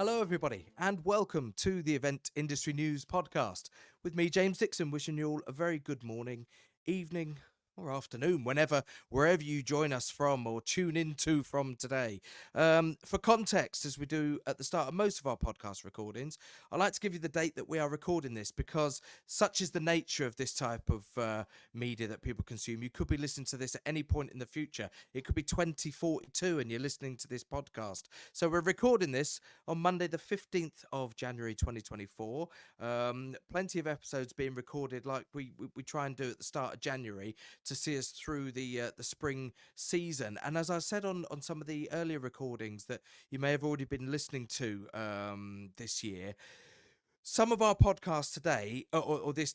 Hello, everybody, and welcome to the Event Industry News Podcast with me, James Dickson, wishing you all a very good morning, evening, or afternoon, wherever you join us from or tune into from today. For context, as we do at the start of most of our podcast recordings, I like to give you the date that we are recording this because such is the nature of this type of media that people consume. You could be listening to this at any point in the future. It could be 2042 and you're listening to this podcast. So we're recording this on Monday, the 15th of January 2024. Plenty of episodes being recorded like we try and do at the start of January to see us through the spring season. And as I said on some of the earlier recordings that you may have already been listening to this year, some of our podcasts today or this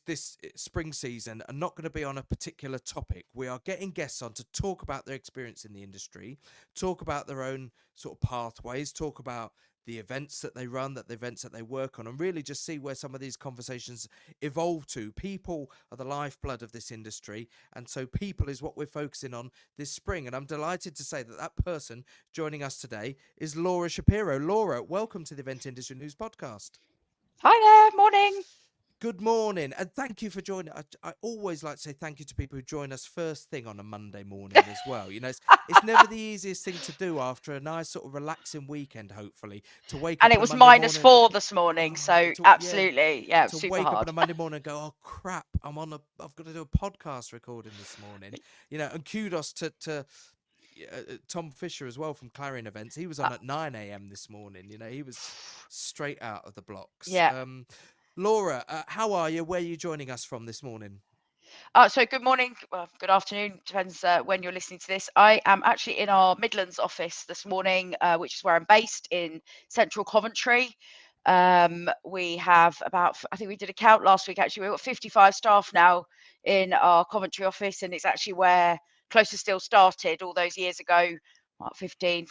spring season are not going to be on a particular topic. We are getting guests on to talk about their experience in the industry, talk about their own sort of pathways, talk about the events that they run, the events that they work on, and really just see where some of these conversations evolve to. People are the lifeblood of this industry, and so people is what we're focusing on this spring. And I'm delighted to say that that person joining us today is Laura Shapiro. Laura, welcome to the Event Industry News Podcast. Hi there, morning. Good morning, and thank you for joining. I always like to say thank you to people who join us first thing on a Monday morning as well. You know, it's never the easiest thing to do after a nice sort of relaxing weekend, hopefully, to wake And up it on a was Monday minus morning. four this morning, Oh, so yeah, absolutely, yeah, to super wake up on hard. a Monday morning and go, oh crap, I've got to do a podcast recording this morning. You know, and kudos to Tom Fisher as well from Clarion Events. He was Uh, on at 9 a.m. this morning. You know, he was straight out of the blocks. yeah. Laura, how are you? Where are you joining us from this morning? So good morning, well, good afternoon, depends when you're listening to this. I am actually in our Midlands office this morning, which is where I'm based in central Coventry. We have about, I think we did a count last week, actually, we've got 55 staff now in our Coventry office, and it's actually where Closer Still started all those years ago. 15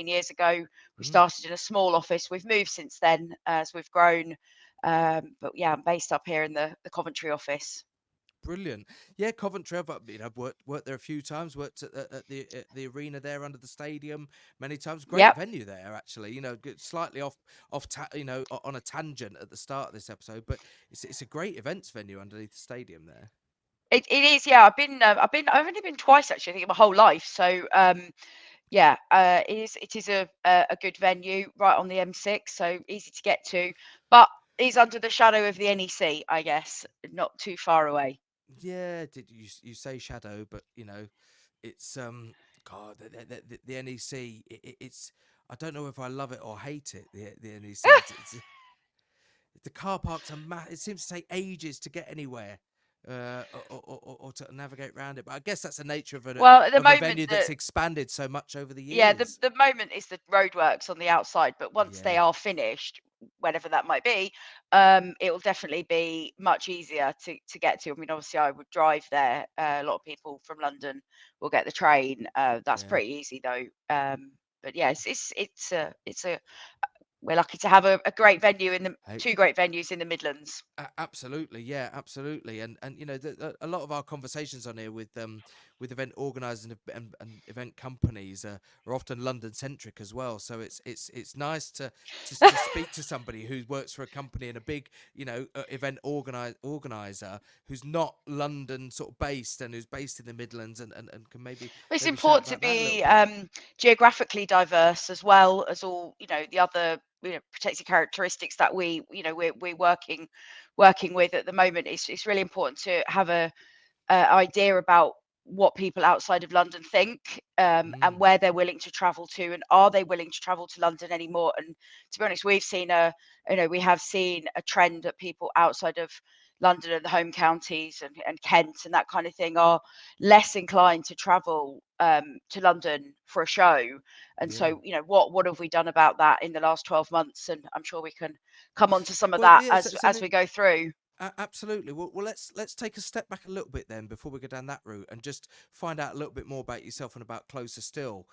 years ago, we Mm, started in a small office. We've moved since then as we've grown. But yeah, I'm based up here in the Coventry office. brilliant. Yeah, Coventry. I've worked there a few times. Worked at the arena there under the stadium many times. Great Yep. venue there, actually. You know, slightly on a tangent at the start of this episode, but it's a great events venue underneath the stadium there. It is, yeah. I've only been twice actually, I think, in my whole life. So yeah, it is a good venue right on the M6, so easy to get to, but is under the shadow of the NEC, I guess, not too far away. Yeah, did you say shadow? But you know, it's God, the NEC. It's I don't know if I love it or hate it. The NEC. The car parks are it seems to take ages to get anywhere. Or to navigate around it, but I guess that's the nature Well, at the of a moment, venue that's expanded so much over the yeah, the years. the moment is the roadworks on the outside, but once they Yeah, are finished, whenever that might be, it will definitely be much easier to get to. I mean, obviously, I would drive there. A lot of people from London will get the train. That's yeah. pretty easy though. But yeah, it's a we're lucky to have a great venue in the Hey, two great venues in the Midlands. Absolutely, yeah, absolutely, and you know, a lot of our conversations on here with event organisers and event companies are often London centric as well. So it's nice to speak to somebody who works for a company and a big event organizer who's not London sort of based and who's based in the Midlands and can It's maybe chat important to about that a little be bit. geographically diverse as well as all the other protected characteristics that we're working with at the moment. It's really important to have a idea about what people outside of London think, and Mm, where they're willing to travel to, and are they willing to travel to London anymore. And to be honest, we have seen a trend that people outside of London and the home counties and Kent and that kind of thing are less inclined to travel to London for a show. And yeah. so, what have we done about that in the last 12 months? And I'm sure we can come on to some of Well, that yeah. as we go through. Absolutely. Well, let's take a step back a little bit then before we go down that route and just find out a little bit more about yourself and about Closer Still,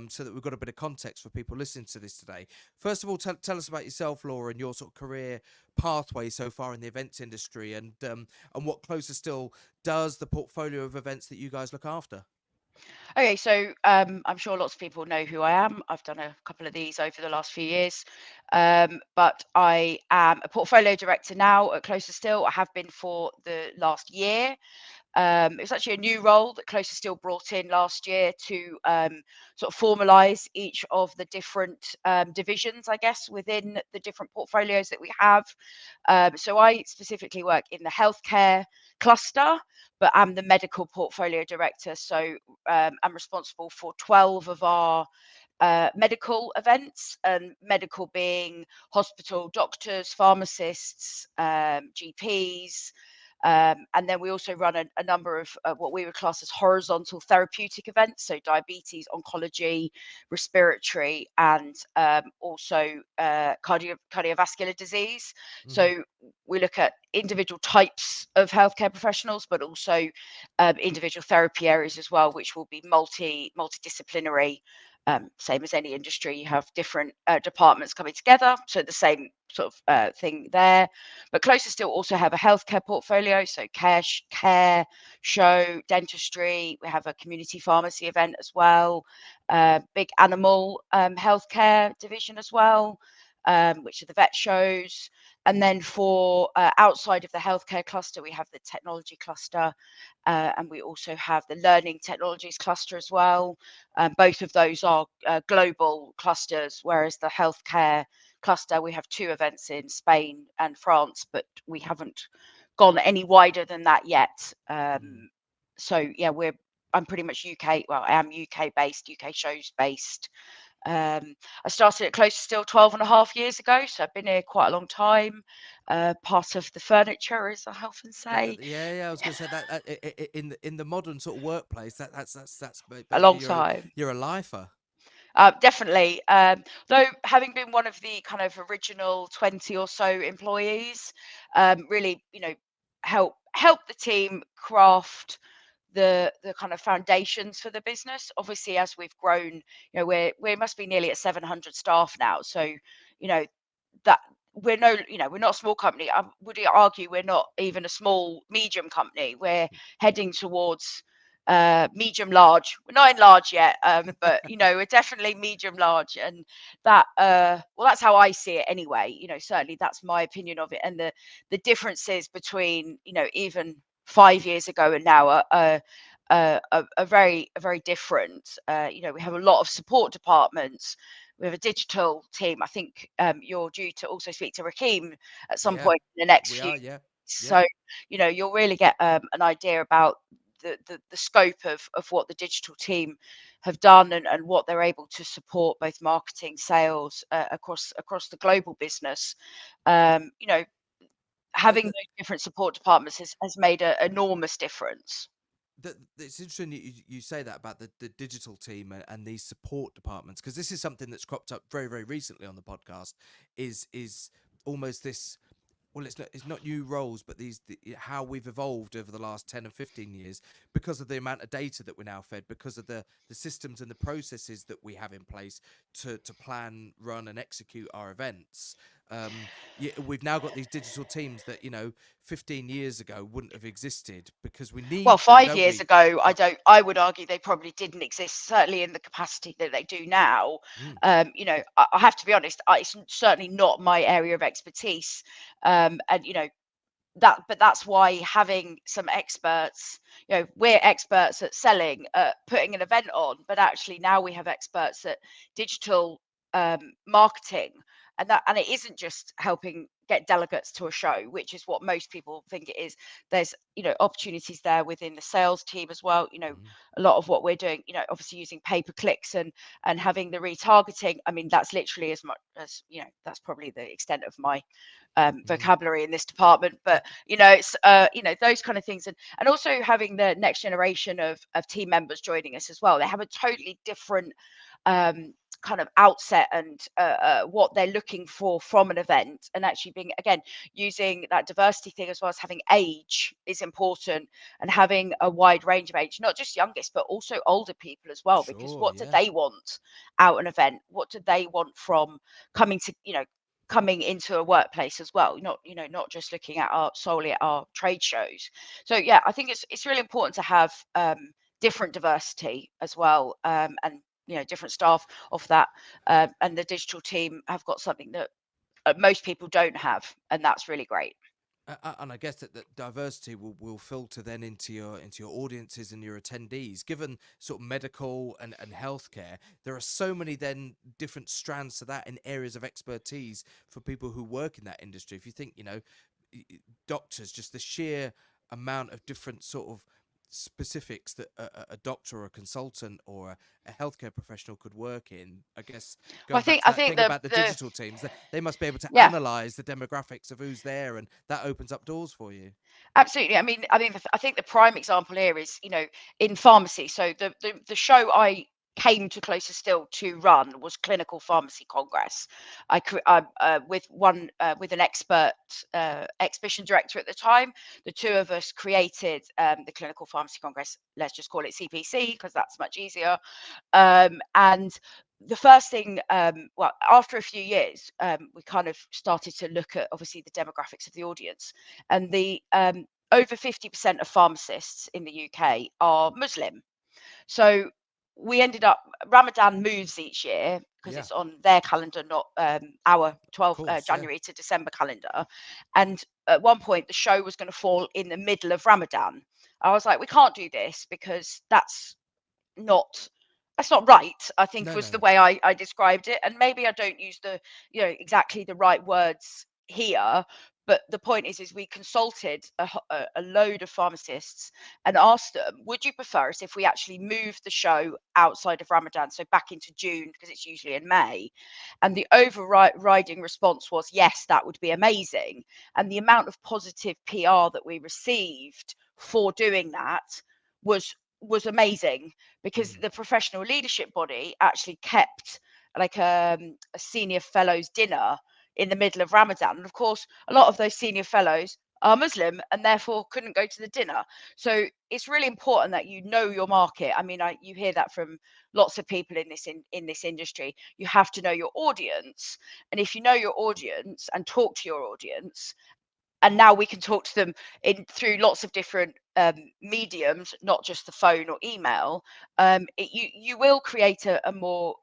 so that we've got a bit of context for people listening to this today. First of all, tell us about yourself, Laura, and your sort of career pathway so far in the events industry, and what Closer Still does, the portfolio of events that you guys look after. Okay, so I'm sure lots of people know who I am. I've done a couple of these over the last few years, but I am a portfolio director now at Closer Still. I have been for the last year. It was actually a new role that Closer Still brought in last year to sort of formalise each of the different divisions, I guess, within the different portfolios that we have. So I specifically work in the healthcare cluster, but I'm the medical portfolio director. So I'm responsible for 12 of our medical events, and medical being hospital doctors, pharmacists, GPs, and then we also run a number of what we would class as horizontal therapeutic events, so diabetes, oncology, respiratory, and also cardiovascular disease. Hmm. So we look at individual types of healthcare professionals, but also individual therapy areas as well, which will be multidisciplinary. Same as any industry, you have different departments coming together. So the same sort of thing there. But Closer Still also have a healthcare portfolio, so care, show, dentistry. We have a community pharmacy event as well, big animal healthcare division as well, which are the vet shows. And then for outside of the healthcare cluster, we have the technology cluster, and we also have the learning technologies cluster as well. Both of those are global clusters, whereas the healthcare cluster, we have two events in Spain and France, but we haven't gone any wider than that yet. Mm. So yeah, I'm pretty much UK. Well, I am UK based, UK shows based. I started at Close Still 12 and a half years ago, so I've been here quite a long time. Part of the furniture, as I often say, Yeah, yeah. I was going to say that, in the modern sort of workplace, a but long time. you're a lifer. Definitely. Though having been one of the kind of original 20 or so employees, really, help the team craft the kind of foundations for the business. Obviously, as we've grown, we must be nearly at 700 staff now. So, that we're not a small company. I would argue we're not even a small medium company. We're heading towards medium large. We're not in large yet, but we're definitely medium large, and that well, that's how I see it anyway. Certainly that's my opinion of it, and the differences between even 5 years ago and now are very different. We have a lot of support departments. We have a digital team. I think you're due to also speak to Raheem at some Yeah, point in the next we few. are. Yeah, yeah. So, you'll really get an idea about the scope of what the digital team have done, and what they're able to support both marketing, sales across the global business. Um, you know, The, Having the, those different support departments has made an enormous difference. it's interesting you say that about the digital team and these support departments, because this is something that's cropped up very, very recently on the podcast. Is almost this, well, it's not new roles, but how we've evolved over the last 10 and 15 years because of the amount of data that we're now fed, because of the systems and the processes that we have in place to plan, run, and execute our events. Yeah, we've now got these digital teams that 15 years ago wouldn't have existed, because we Well, need them, 5 don't years we? ago, I would argue they probably didn't exist, certainly in the capacity that they do now. Mm, I have to be honest, it's certainly not my area of expertise. And but that's why having some experts, we're experts at selling, putting an event on, but actually now we have experts at digital marketing, and it isn't just helping get delegates to a show, which is what most people think it is. There's opportunities there within the sales team as well. mm, A lot of what we're doing, obviously using pay per clicks and having the retargeting. I mean, that's literally as much as that's probably the extent of my mm. vocabulary in this department. But it's those kind of things, and also having the next generation of team members joining us as well. They have a totally different kind of outset, and what they're looking for from an event, and actually being, again, using that diversity thing, as well as having age is important, and having a wide range of age, not just youngest but also older people as well, because Sure, what do yeah. they want out an event? What do they want from coming to coming into a workplace as well, not just looking at our solely at our trade shows. So yeah, I think it's really important to have different diversity as well, and different staff of that, and the digital team have got something that most people don't have, and that's really great. And I guess that diversity will filter then into your audiences and your attendees. Given sort of medical and healthcare, there are so many then different strands to that in areas of expertise for people who work in that industry. If you think, doctors, just the sheer amount of different sort of specifics that a doctor or a consultant or a healthcare professional could work in. I guess Well, going back to I that think thing about the the digital teams, they must be able to yeah. analyze the demographics of who's there, and that opens up doors for you. Absolutely. I think the prime example here is, in pharmacy. So the show I came to Closer Still to run was Clinical Pharmacy Congress. With an expert exhibition director at the time. The two of us created the Clinical Pharmacy Congress. Let's just call it CPC because that's much easier. And the first thing, well, after a few years, we kind of started to look at obviously the demographics of the audience, and the over 50% of pharmacists in the UK are Muslim. So we ended up, Ramadan moves each year because Yeah, it's on their calendar, not our of 12 course. Yeah. January to December calendar. And at one point, the show was going to fall in the middle of Ramadan. I was like, we can't do this because not that's not right, I think, No, was no, the no. way I described it. And maybe I don't use exactly the right words here, but the point is we consulted a load of pharmacists and asked them, would you prefer us if we actually moved the show outside of Ramadan, so back into June, because it's usually in May? And the overriding response was, yes, that would be amazing. And the amount of positive PR that we received for doing that was amazing, because Mm, the professional leadership body actually kept like a senior fellows dinner in the middle of Ramadan. And of course, a lot of those senior fellows are Muslim and therefore couldn't go to the dinner. So it's really important that you know your market. You hear that from lots of people in this industry. You have to know your audience, and if you know your audience and talk to your audience, and now we can talk to them in through lots of different mediums, not just the phone or email. You will create a more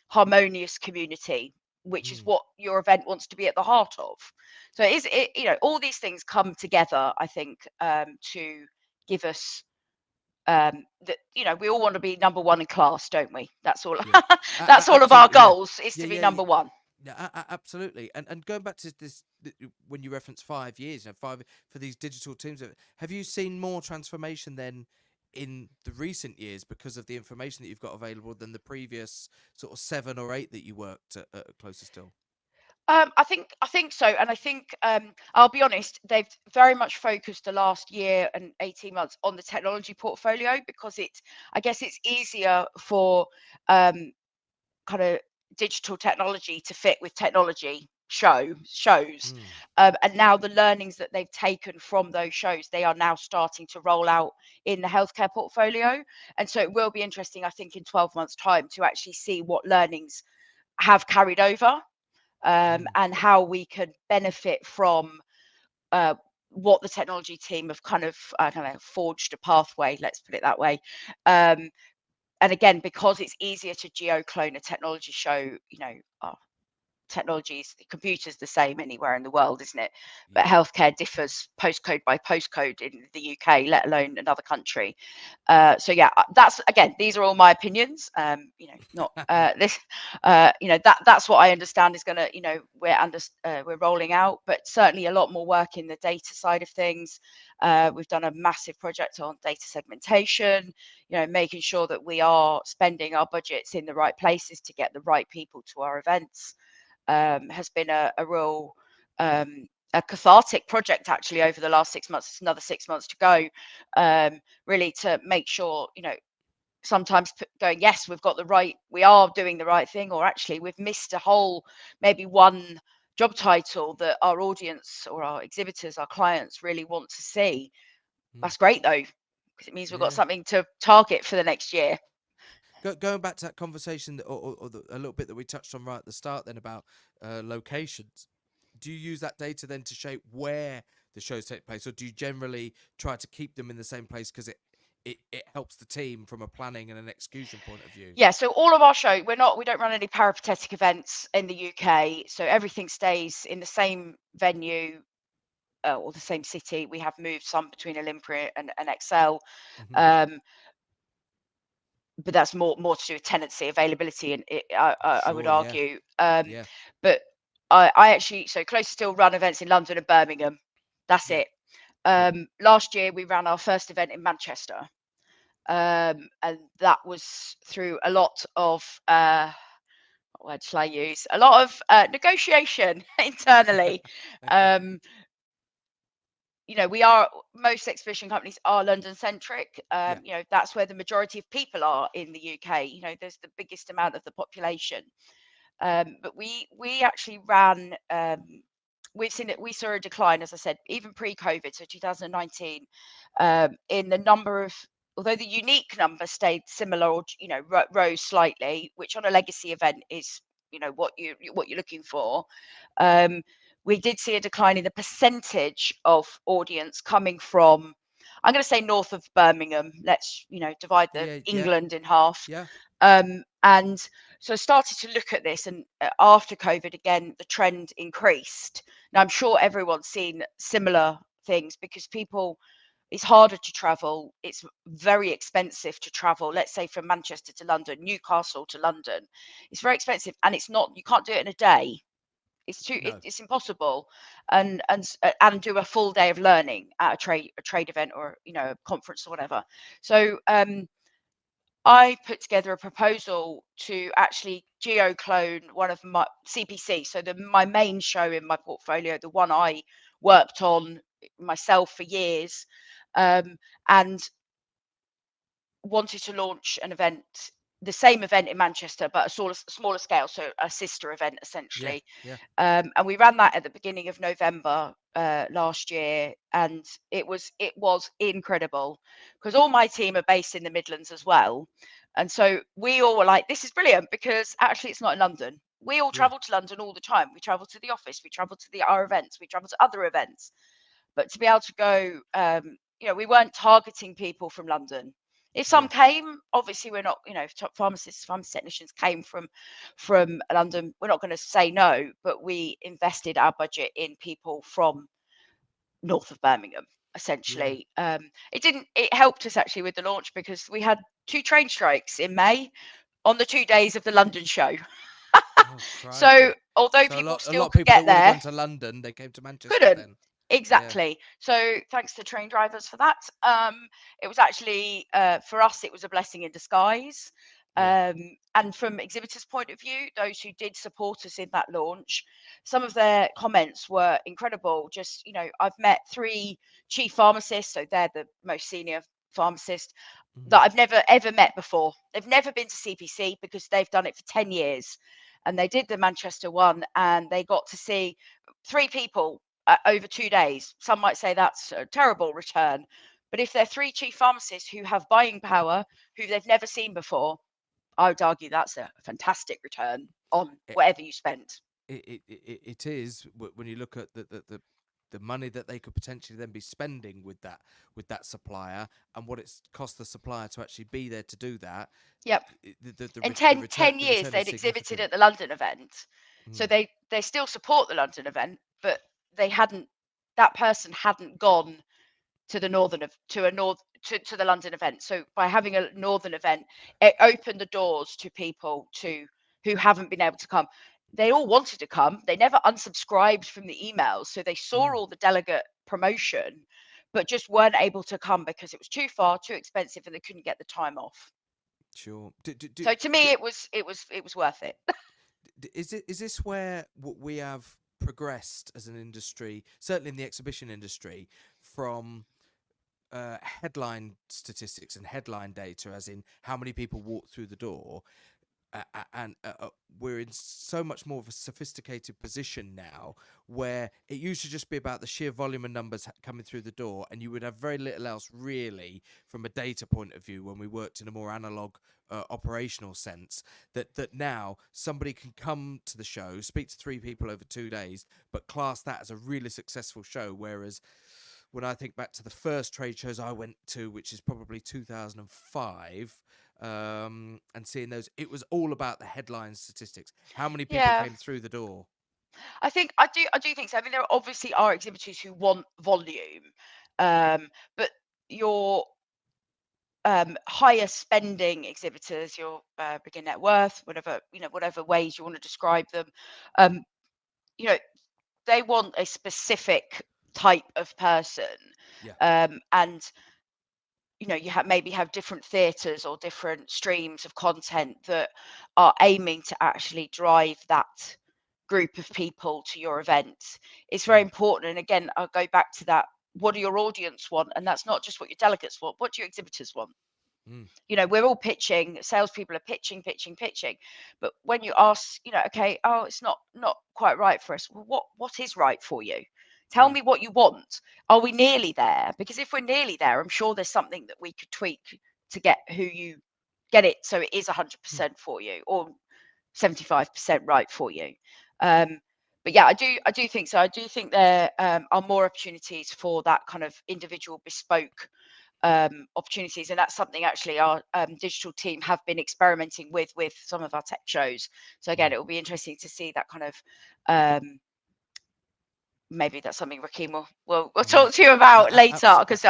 harmonious community, which is mm. what your event wants to be at the heart of. So all these things come together, I think, to give us that we all want to be number one in class, don't we? That's all. Yeah, That's all of our absolutely. Yeah, goals, is yeah, to be yeah, yeah. number one. Yeah, absolutely. And going back to this, when you reference 5 years, five for these digital teams, have you seen more transformation then in the recent years because of the information that you've got available than the previous sort of 7 or 8 that you worked at Closer Still? I think so, and I think I'll be honest. They've very much focused the last year and 18 months on the technology portfolio, because I guess it's easier for um, kind of digital technology to fit with technology shows, Mm, and now the learnings that they've taken from those shows, they are now starting to roll out in the healthcare portfolio. And so it will be interesting, I think, in 12 months' time to actually see what learnings have carried over, mm. and how we could benefit from uh, what the technology team have kind of, I don't know, forged a pathway, let's put it that way. Um, and again, because it's easier to geoclone a technology show, technologies, the computer's the same anywhere in the world, isn't it? But Yeah. healthcare differs postcode by postcode in the UK, let alone another country. So yeah, that's, again, these are all my opinions. Not this. That's what I understand is going to, we're rolling out, but certainly a lot more work in the data side of things. We've done a massive project on data segmentation. Making sure that we are spending our budgets in the right places to get the right people to our events, has been a real a cathartic project actually over the last 6 months. It's another 6 months to go, really, to make sure, sometimes going, yes, we are doing the right thing, or actually we've missed a whole, maybe one job title that our audience or our exhibitors, our clients really want to see. Mm. That's great though, because it means we've got Yeah. something to target for the next year. Going back to that conversation a little bit that we touched on right at the start then about locations, do you use that data then to shape where the shows take place, or do you generally try to keep them in the same place because it helps the team from a planning and an execution point of view. Yeah, so all of our show, we don't run any peripatetic events in the UK. So everything stays in the same venue, or the same city. We have moved some between Olympia and Excel. Hmm. Um, but that's more to do with tenancy availability, and I would Sure. Yeah. argue. Yeah. But I actually, so Close still run events in London and Birmingham. That's Yeah. it. Yeah. Last year we ran our first event in Manchester, and that was through a lot of what word shall I use? A lot of negotiation internally. Okay. Um, we are, most exhibition companies are London centric. Yeah. That's where the majority of people are in the UK. There's the biggest amount of the population. But we actually ran. We saw a decline, as I said, even pre-COVID, so 2019, in the number of. Although the unique number stayed similar, or rose slightly, which on a legacy event is what you're looking for. Um, we did see a decline in the percentage of audience coming from. I'm going to say north of Birmingham. Let's divide the Yeah. Yeah. England in half. Yeah. And so I started to look at this, and after COVID, again, the trend increased. Now, I'm sure everyone's seen similar things because it's harder to travel. It's very expensive to travel. Let's say from Manchester to London, Newcastle to London. It's very expensive, and you can't do it in a day. No. It's impossible, and do a full day of learning at a trade event, or a conference or whatever. So I put together a proposal to actually geo-clone one of my CPC, so my main show in my portfolio, the one I worked on myself for years, um, and wanted to launch an event, the same event in Manchester, but a smaller scale, so a sister event Yeah. essentially. Yeah. And we ran that at the beginning of November last year, and it was incredible because all my team are based in the Midlands as well, and so we all were like, "This is brilliant," because actually it's not in London. We all Yeah. travel to London all the time. We travel to the office. We travel to our events. We travel to other events. But to be able to go, we weren't targeting people from London. If some Yeah. came, obviously we're not, if top pharmacists, pharmacy technicians came from London, we're not going to say no. But we invested our budget in people from north of Birmingham, Yeah. essentially. It didn't. It helped us actually with the launch because we had two train strikes in May on the 2 days of the London show. Oh, So crikey. although So people a lot still of could people that get would have there, gone to London, they came to Manchester couldn't. then. Yeah. Exactly. So thanks to train drivers for that. It was actually, for us, it was a blessing in disguise. Yeah. And from exhibitors' point of view, those who did support us in that launch, some of their comments were incredible. Just, I've met three chief pharmacists, so they're the most senior pharmacist Hmm. that I've never ever met before. They've never been to CPC because they've done it for 10 years. And they did the Manchester one, and they got to see three people over 2 days. Some might say that's a terrible return. But if they're three chief pharmacists who have buying power, who they've never seen before, I would argue that's a fantastic return on It, whatever you spent. it is when you look at the money that they could potentially then be spending with that supplier and what it's cost the supplier to actually be there to do that. Yep. In The 10, return 10 the years, return is they'd exhibited significant. at the London event. So Mm. they still support the London event, but they hadn't, that person hadn't gone to the northern of to a north to the London event. So by having a northern event, it opened the doors to people who haven't been able to come. They all wanted to come. They never unsubscribed from the emails, so they saw Mm. all the delegate promotion, but just weren't able to come because it was too far, too expensive, and they couldn't get the time off. Sure. So to me, it was worth it. Is this where we have progressed as an industry, certainly in the exhibition industry, from headline statistics and headline data, as in how many people walk through the door, and we're in so much more of a sophisticated position now where it used to just be about the sheer volume of numbers coming through the door, and you would have very little else really from a data point of view when we worked in a more analog operational sense. That now somebody can come to the show, speak to three people over 2 days, but class that as a really successful show, whereas when I think back to the first trade shows I went to, which is probably 2005, and seeing those, it was all about the headline statistics. How many people Yeah, came through the door? I do think so. I mean, there obviously are exhibitors who want volume, but your higher spending exhibitors, your bigger net worth, whatever, whatever ways you want to describe them, um, you know, they want a specific type of person, Yeah. and you maybe have different theatres or different streams of content that are aiming to actually drive that group of people to your event. It's very Mm, important. And again, I'll go back to that. What do your audience want? And that's not just what your delegates want. What do your exhibitors want? mm, We're all pitching, salespeople are pitching, pitching, pitching. But when you ask, okay, oh, it's not quite right for us. Well, what is right for you? Tell yeah. me what you want. Are we nearly there? Because if we're nearly there, I'm sure there's something that we could tweak to get it so it is Mm, 100% for you, or 75% right for you. Um, but yeah, I do think so. I do think there are more opportunities for that kind of individual bespoke opportunities, and that's something actually our digital team have been experimenting with some of our tech shows. So again, mm. it will be interesting to see that kind of um, maybe that's something Raheem will Yeah. talk to you about I, later, because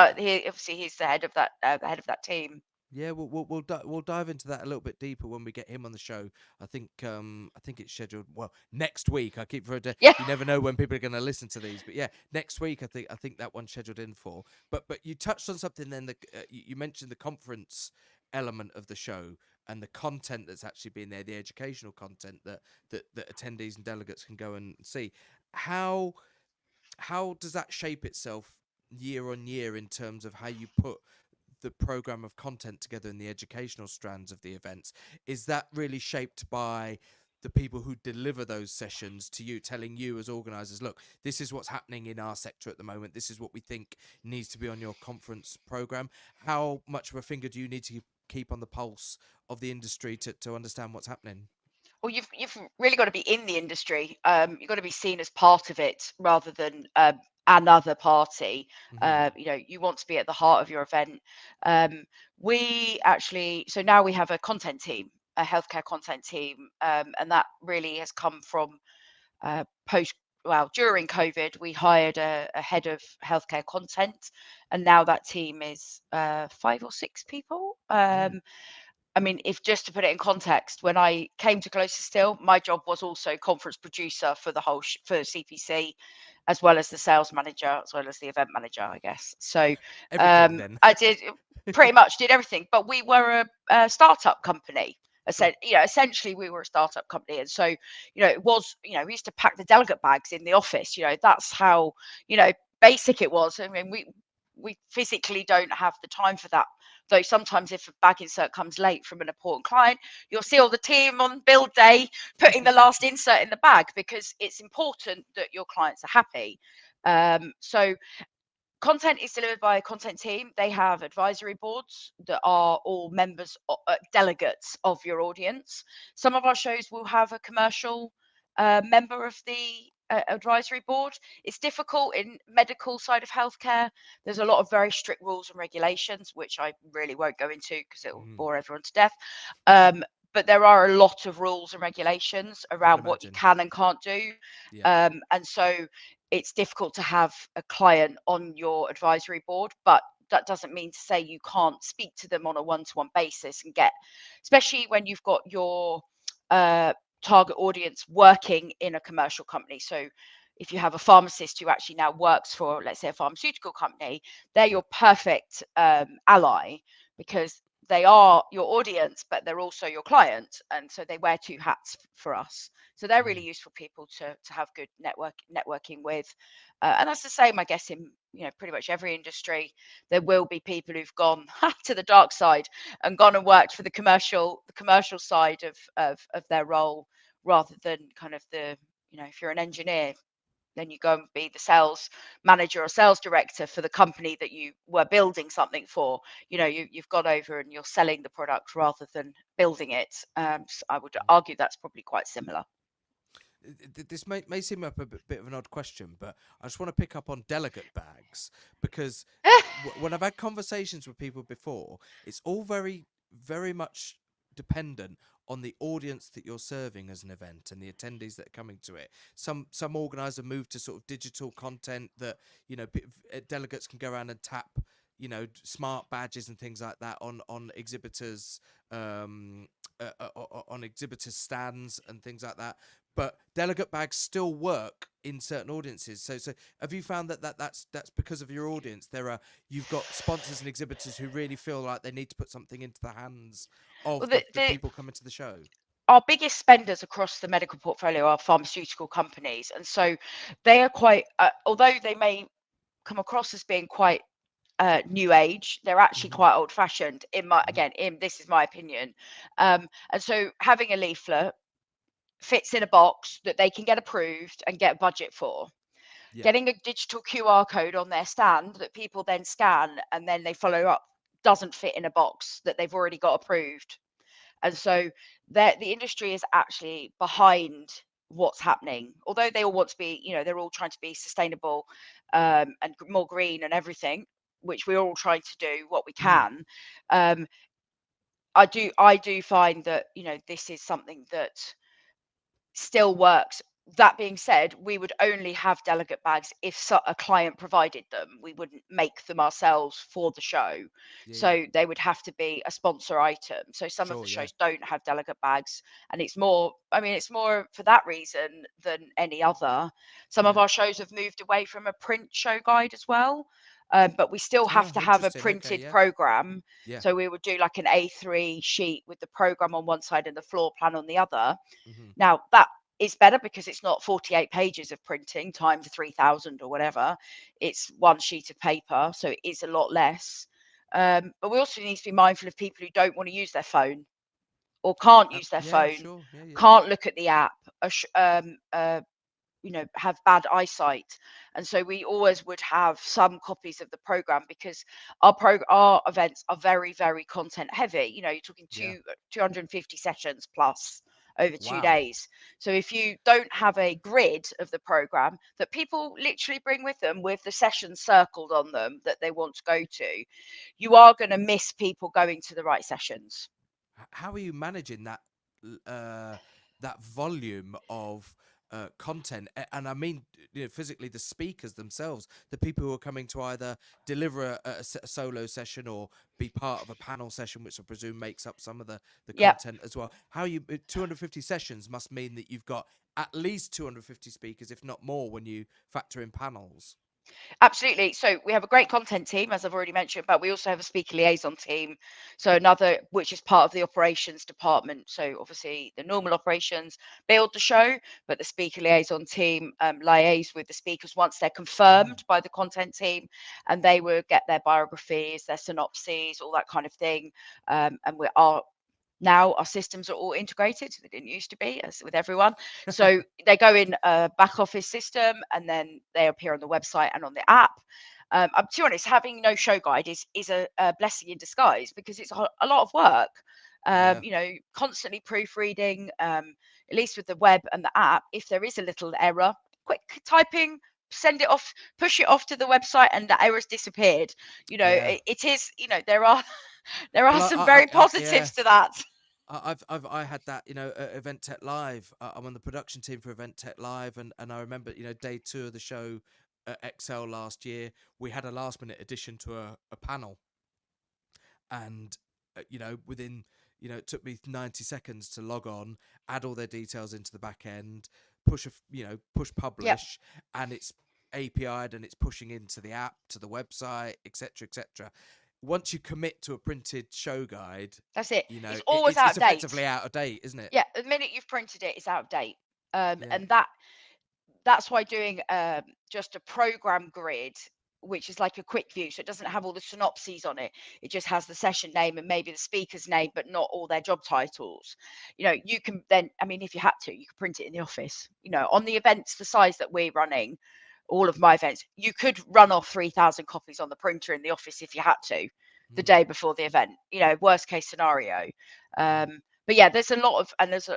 he's the head of that team. Yeah, we'll dive into that a little bit deeper when we get him on the show. I think it's scheduled next week. I keep for Yeah. you never know when people are going to listen to these, but yeah, next week I think that one's scheduled in for. But you touched on something then. You mentioned the conference element of the show and the content that's actually been there, the educational content that attendees and delegates can go and see. How how does that shape itself year on year in terms of how you put the program of content together in the educational strands of the events? Is that really shaped by the people who deliver those sessions to you, telling you as organizers, look, this is what's happening in our sector at the moment, this is what we think needs to be on your conference program? How much of a finger do you need to keep on the pulse of the industry to understand what's happening? Well, you've really got to be in the industry. You've got to be seen as part of it rather than another party. Hmm. You want to be at the heart of your event. Um, we actually, so now we have a content team, a healthcare content team, and that really has come from post. Well, during COVID, we hired a head of healthcare content, and now that team is 5 or 6 people. Mm. I mean, if just to put it in context, when I came to Closer Still, my job was also conference producer for the whole for CPC, as well as the sales manager, as well as the event manager, I guess. So Everything then. I did pretty much did everything. But we were a startup company. Sure. Essentially, we were a startup company, and so it was. We used to pack the delegate bags in the office. That's how basic it was. I mean, we physically don't have the time for that. Though sometimes if a bag insert comes late from an important client, you'll see all the team on build day putting the last insert in the bag, because it's important that your clients are happy. So content is delivered by a content team. They have advisory boards that are all members, delegates of your audience. Some of our shows will have a commercial member of the advisory board. It's difficult in medical side of healthcare. There's a lot of very strict rules and regulations, which I really won't go into because it will Mm. bore everyone to death. But there are a lot of rules and regulations I can around what you imagine. can and can't do. Yeah. And so it's difficult to have a client on your advisory board, but that doesn't mean to say you can't speak to them on a one-to-one basis and get, especially when you've got your uh, target audience working in a commercial company. So if you have a pharmacist who actually now works for, let's say, a pharmaceutical company, they're Yeah. your perfect ally, because they are your audience, but they're also your client, and so they wear two hats for us. So they're really Mm. useful people to have good networking with, and that's the same, I guess, in pretty much every industry. There will be people who've gone to the dark side and gone and worked for the commercial side of their role, rather than kind of if you're an engineer, then you go and be the sales manager or sales director for the company that you were building something for. You've gone over and you're selling the product rather than building it. So I would argue that's probably quite similar. This may seem up a bit of an odd question, but I just want to pick up on delegate bags because when I've had conversations with people before, it's all very much dependent on the audience that you're serving as an event and the attendees that are coming to it. Some organizer move to sort of digital content that delegates can go around and tap smart badges and things like that on exhibitors on exhibitors stands and things like that, but delegate bags still work in certain audiences. So have you found that's because of your audience? You've got sponsors and exhibitors who really feel like they need to put something into the hands Well, of the the people coming to the show. our biggest spenders across the medical portfolio are pharmaceutical companies, and so they are quite, although they may come across as being quite new age, they're actually Hmm. quite old fashioned in my, Hmm. again, in this is my opinion. And so having a leaflet fits in a box that they can get approved and get budget for. Yeah. Getting a digital QR code on their stand that people then scan and then they follow up doesn't fit in a box that they've already got approved. And so the industry is actually behind what's happening. Although they all want to be, they're all trying to be sustainable and more green and everything, which we're all trying to do what we Mm. can. Um, I do find that this is something that still works. That being said, we would only have delegate bags if a client provided them. We wouldn't make them ourselves for the show. Yeah. So they would have to be a sponsor item. So some of the Sure. Yeah. shows don't have delegate bags. And it's more for that reason than any other. Some of Yeah. our shows have moved away from a print show guide as well. But we still have Oh, to have a interesting. Okay. printed Yeah. program. Yeah. So we would do like an A3 sheet with the program on one side and the floor plan on the other. Hmm. Now, that is better because it's not 48 pages of printing times 3,000 or whatever. It's one sheet of paper, so it is a lot less. But we also need to be mindful of people who don't want to use their phone or can't use their Yeah. phone, Sure. Yeah. Yeah. can't look at the app, have bad eyesight, and so we always would have some copies of the program because our events are very, very content heavy. You're talking Yeah. 250 sessions plus over two Wow. days. So if you don't have a grid of the program that people literally bring with them with the sessions circled on them that they want to go to, you are going to miss people going to the right sessions. How are you managing that volume of content? And I mean, physically, the speakers themselves, the people who are coming to either deliver a solo session or be part of a panel session, which I presume makes up some of the Yeah. content as well. 250 sessions must mean that you've got at least 250 speakers, if not more, when you factor in panels. Absolutely. So we have a great content team, as I've already mentioned, but we also have a speaker liaison team. So another, which is part of the operations department. So obviously the normal operations build the show, but the speaker liaison team liaise with the speakers once they're Mm. confirmed by the content team, and they will get their biographies, their synopses, all that kind of thing. And we are now our systems are all integrated. They didn't used to be, as with everyone. So they go in a back office system and then they appear on the website and on the app. To be honest, having no show guide is a blessing in disguise because it's a lot of work. Yeah. Constantly proofreading, at least with the web and the app. If there is a little error, quick typing, send it off, push it off to the website, and the error's disappeared. Yeah. It is. There are there are Well, some very yeah. positives to that. I had that, Event Tech Live. I'm on the production team for Event Tech Live, and I remember, day two of the show at Excel last year, we had a last minute addition to a panel, and within, it took me 90 seconds to log on, add all their details into the back end, push Yep, publish, and it's API'd and it's pushing into the app, to the website, etc., etc. Once you commit to a printed show guide, that's it. It's always out it's of date. effectively out of date, isn't it? Yeah, the minute you've printed it, it's out of date. Yeah. And that's why doing just a program grid, which is like a quick view, so it doesn't have all the synopses on it. It just has the session name and maybe the speaker's name, but not all their job titles. You can then, I mean, if you had to, you could print it in the office. On the events the size that we're running, all of my events, you could run off 3,000 copies on the printer in the office if you had to, the Mm, day before the event. Worst case scenario. mm. but yeah, there's a lot of, and there's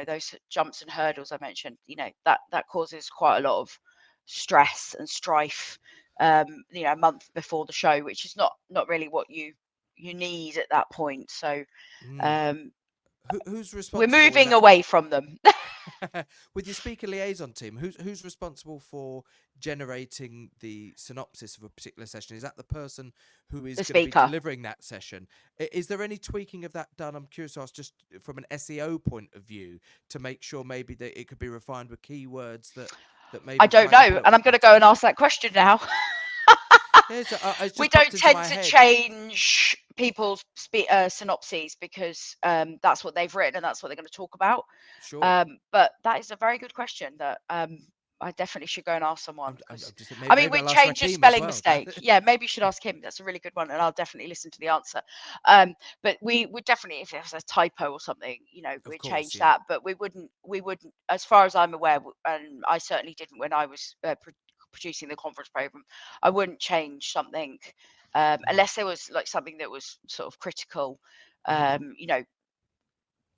those jumps and hurdles I mentioned, that causes quite a lot of stress and strife, a month before the show, which is not really what you need at that point. So Mm. um, Who's we're responsible in moving that? away from them. With your speaker liaison team, who's responsible for generating the synopsis of a particular session? Is that the person who is The going to be speaker. delivering that session? Is there any tweaking of that done? I'm curious to ask, just from an SEO point of view, to make sure maybe that it could be refined with keywords that I maybe don't flag up a know, little and I'm bit going to go better. and ask that question now. Yeah, so, it's We just don't popped into tend my to head. change people's synopses because that's what they've written and that's what they're going to talk about. Sure. But that is a very good question that I definitely should go and ask someone, I'm because just I mean, maybe we I'll ask changed a Rakim as spelling well. mistake. Yeah, maybe you should ask him. That's a really good one, and I'll definitely listen to the answer. But we would definitely, if there's a typo or something, Of we'd course, change yeah. that. But we wouldn't, as far as I'm aware, and I certainly didn't when I was producing the conference program. I wouldn't change something Mm, unless there was like something that was sort of critical. mm, Um, you know,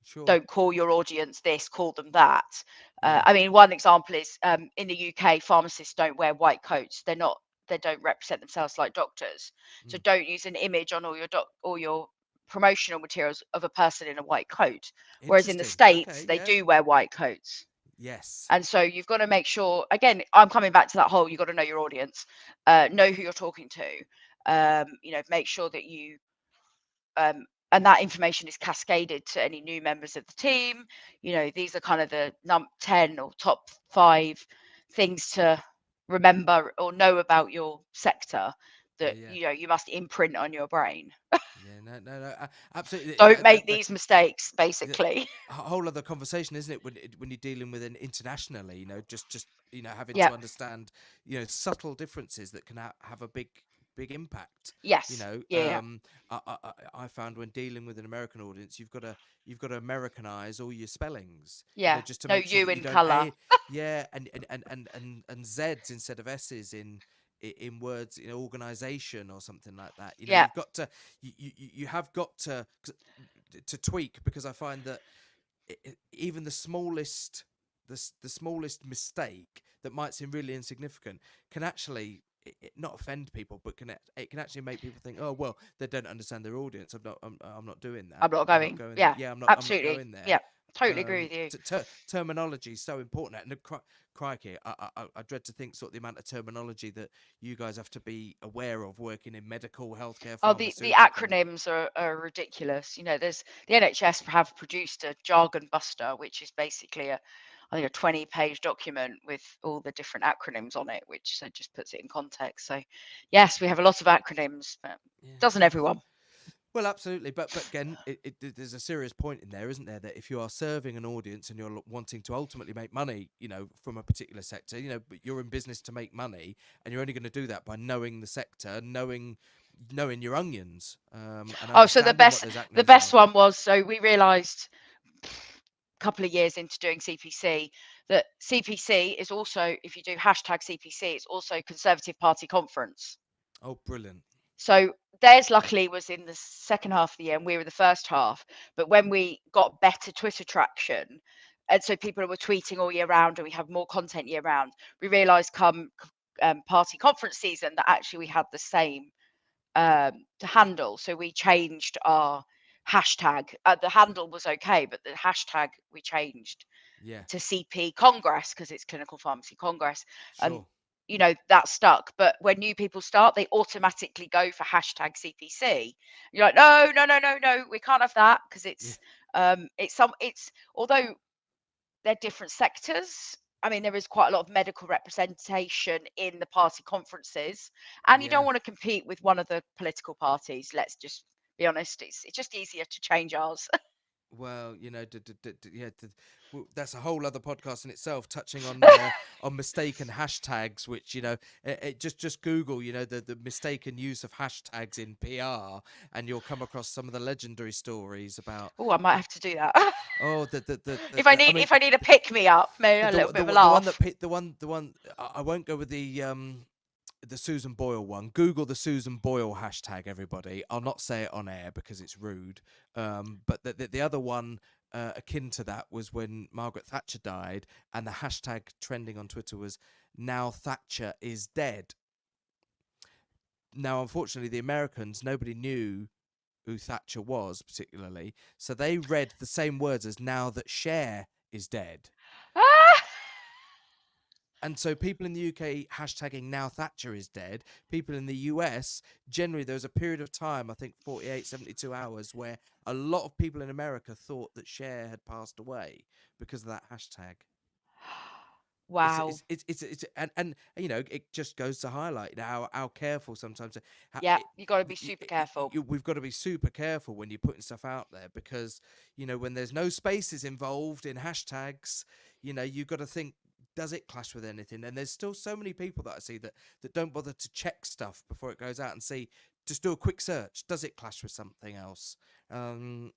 sure. don't call your audience this, call them that. Yeah. I mean, one example is in the UK, pharmacists don't wear white coats. They don't represent themselves like doctors. So Mm. don't use an image on all your promotional materials of a person in a white coat. Whereas in the Interesting. States, Okay. they Yeah. do wear white coats. Yes. And so you've got to make sure, again, I'm coming back to that whole, you've got to know your audience, know who you're talking to, make sure that um, and that information is cascaded to any new members of the team. These are kind of the 10 or top 5 things to remember or know about your sector Yeah. that Yeah. you must imprint on your brain. Yeah. No. No. No. Absolutely. Don't make these mistakes, The basically. a whole other conversation, isn't it? When you're dealing with an internationally, just having Yeah. to understand, subtle differences that can have a big impact. You Yes. know, Yeah. I found when dealing with an American audience, you've got to Americanize all your spellings. Yeah. Just to No make sure you that you in don't color. yeah, and z's instead of s's in words, organization or something like that. Yeah. You've got to you have got to tweak, because I find that even the smallest mistake that might seem really insignificant can actually not offend people, but it can actually make people think, oh well, they don't understand their audience. I'm not doing that. I'm not I'm not going. going there. Yeah. Yeah, I'm not Absolutely. going there. Yeah. Totally agree with you. Terminology is so important, and crikey, I dread to think sort of the amount of terminology that you guys have to be aware of working in medical, healthcare, Oh, the pharmaceutical. acronyms are ridiculous. There's the NHS have produced a jargon buster, which is basically I think a 20-page document with all the different acronyms on it, which just puts it in context. So, yes, we have a lot of acronyms, but Yeah, doesn't no, everyone? well, absolutely, but again, there's a serious point in there, isn't there? That if you are serving an audience and you're wanting to ultimately make money, from a particular sector, but you're in business to make money, and you're only going to do that by knowing the sector, knowing your onions, and Oh, so the understanding what best those the acronyms best are. one was, so we realised a couple of years into doing CPC that CPC is also, if you do hashtag CPC, it's also Conservative Party Conference. Oh, brilliant! So theirs luckily was in the second half of the year and we were the first half. But when we got better Twitter traction, and so people were tweeting all year round and we have more content year round, we realized come party conference season that actually we had the same to handle. So we changed our hashtag. The handle was okay, but the hashtag we changed Yeah, to CP Congress because it's Clinical Pharmacy Congress. And sure. that stuck. But when new people start, they automatically go for hashtag CPC. You're like, no, no, no, no, no, we can't have that because Yeah, it's although they're different sectors. I mean, there is quite a lot of medical representation in the party conferences, and you don't yeah. want to compete with one of the political parties. Let's just be honest; it's just easier to change ours. Well, yeah, that's a whole other podcast in itself, touching on mistaken hashtags. Which just Google, the mistaken use of hashtags in PR, and you'll come across some of the legendary stories about. Oh, I might have to do that. Oh, the if I I need mean, if I need a pick me up, maybe a little bit of a the one that laugh. picked the one. I won't go with the Susan Boyle one. Google the Susan Boyle hashtag, everybody. I'll not say it on air because it's rude. But the other one, akin to that was when Margaret Thatcher died, and the hashtag trending on Twitter was "Now Thatcher is dead." Now, unfortunately, the Americans, nobody knew who Thatcher was particularly, so they read the same words as "Now that Cher is dead." Ah! And so people in the UK hashtagging "Now Thatcher is dead." People in the US, generally there was a period of time, I think 48, 72 hours, where a lot of people in America thought that Cher had passed away because of that hashtag. Wow. And you know, it just goes to highlight how careful sometimes Yeah, you got to be super careful. we've got to be super careful when you're putting stuff out there, because you know, when there's no spaces involved in hashtags, you know, you've got to think, does it clash with anything? And there's still so many people that I see that don't bother to check stuff before it goes out and see, just do a quick search, does it clash with something else? And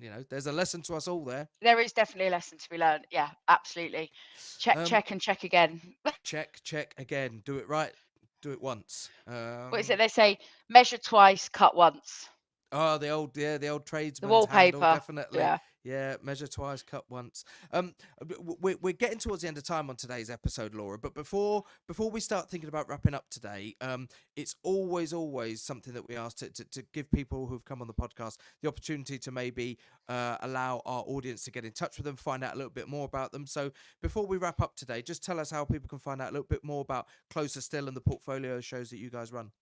you know, there's a lesson to us all there. There is definitely a lesson to be learned. Yeah, absolutely. Check, um check, and check again. check again, do it right, do it once. What is it? They say measure twice, cut once. Oh, the old The tradesman's handle, wallpaper. definitely. Yeah. Yeah, measure twice, cut once. We're getting towards the end of time on today's episode, Laura. But before we start thinking about wrapping up today, it's always something that we ask to give people who've come on the podcast the opportunity to maybe allow our audience to get in touch with them, find out a little bit more about them. So before we wrap up today, just tell us how people can find out a little bit more about Closer Still and the portfolio shows that you guys run.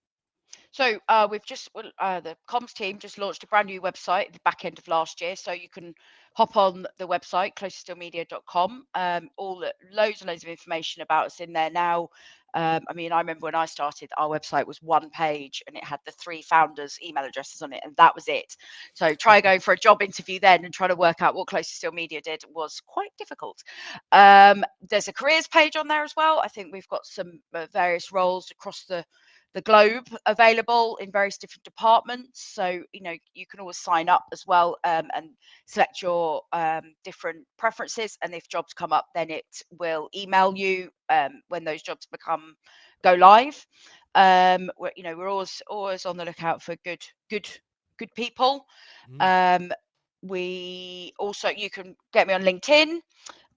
So the comms team just launched a brand new website at the back end of last year. So you can hop on the website, closerstillmedia.com. Loads and loads of information about us in there now. I mean, I remember when I started, our website was one page and it had the 3 founders' email addresses on it, and that was it. So try going for a job interview then and trying to work out what Closer Still Media did was quite difficult. There's a careers page on there as well. I think we've got some various roles across the globe available in various different departments. So, you know, you can always sign up as well, and select your different preferences. And if jobs come up, then it will email you when those jobs go live. We're always on the lookout for good people. Mm. You can get me on LinkedIn.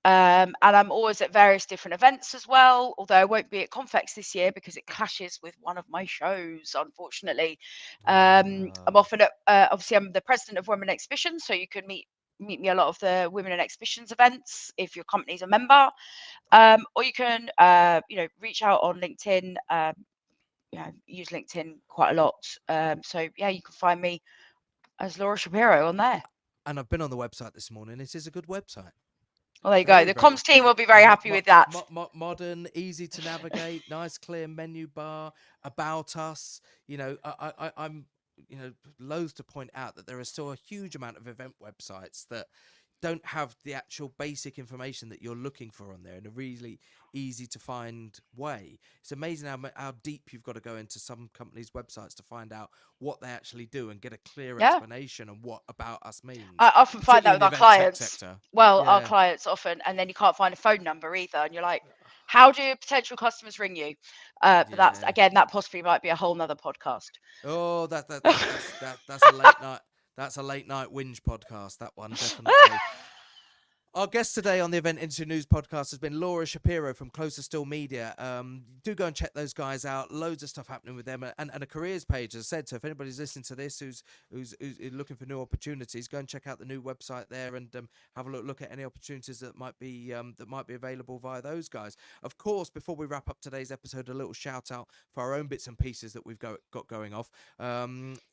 And I'm always at various different events as well, although I won't be at Confex this year because it clashes with one of my shows, unfortunately. I'm often at, obviously, I'm the president of Women in Exhibitions, so you can meet me a lot of the Women in Exhibitions events if your company's a member. Or you can, reach out on LinkedIn. Use LinkedIn quite a lot. So, yeah, you can find me as Laura Shapiro on there. And I've been on the website this morning. It is a good website. Well, there you go. The Very comms team will be very happy with that. modern, easy to navigate, nice clear menu bar, about us. You know, I'm you know, loath to point out that there is still a huge amount of event websites that don't have the actual basic information that you're looking for on there in a really easy to find way. It's amazing how deep you've got to go into some companies' websites to find out what they actually do and get a clear explanation on what about us means. I often find that with our clients. Sector. Well, our clients often, and then you can't find a phone number either, and you're like, how do potential customers ring you? But that's, again, that possibly might be a whole nother podcast. Oh, that's a late night. That's a late night whinge podcast. That one, definitely. Our guest today on the Event Industry News podcast has been Laura Shapiro from Closer Still Media. Do go and check those guys out. Loads of stuff happening with them, and a careers page, as I said. So if anybody's listening to this who's looking for new opportunities, go and check out the new website there and have a look at any opportunities that might be available via those guys. Of course, before we wrap up today's episode, a little shout out for our own bits and pieces that we've got going off.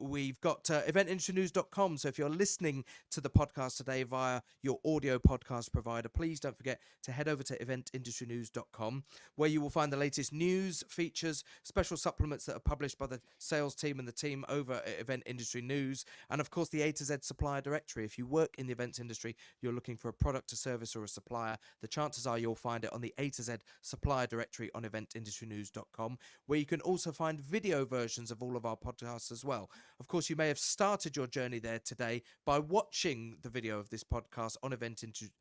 We've got eventindustrynews.com. So if you're listening to the podcast today via your audio podcast provider, please don't forget to head over to eventindustrynews.com, where you will find the latest news, features, special supplements that are published by the sales team and the team over at Event Industry News, and of course the A to Z supplier directory. If you work in the events industry, you're looking for a product, a service, or a supplier, the chances are you'll find it on the A to Z supplier directory on eventindustrynews.com, where you can also find video versions of all of our podcasts as well. Of course, you may have started your journey there today by watching the video of this podcast on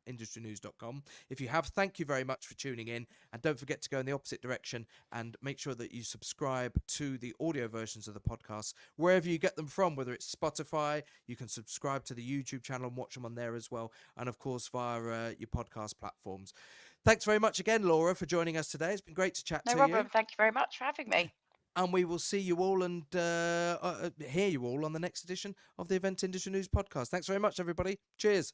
eventindustrynews.com. If you have, thank you very much for tuning in. And don't forget to go in the opposite direction and make sure that you subscribe to the audio versions of the podcasts wherever you get them from, whether it's Spotify. You can subscribe to the YouTube channel and watch them on there as well. And of course, via your podcast platforms. Thanks very much again, Laura, for joining us today. It's been great to chat No to problem. you. Thank you very much for having me. And we will see you all and hear you all on the next edition of the Event Industry News podcast. Thanks very much, everybody. Cheers.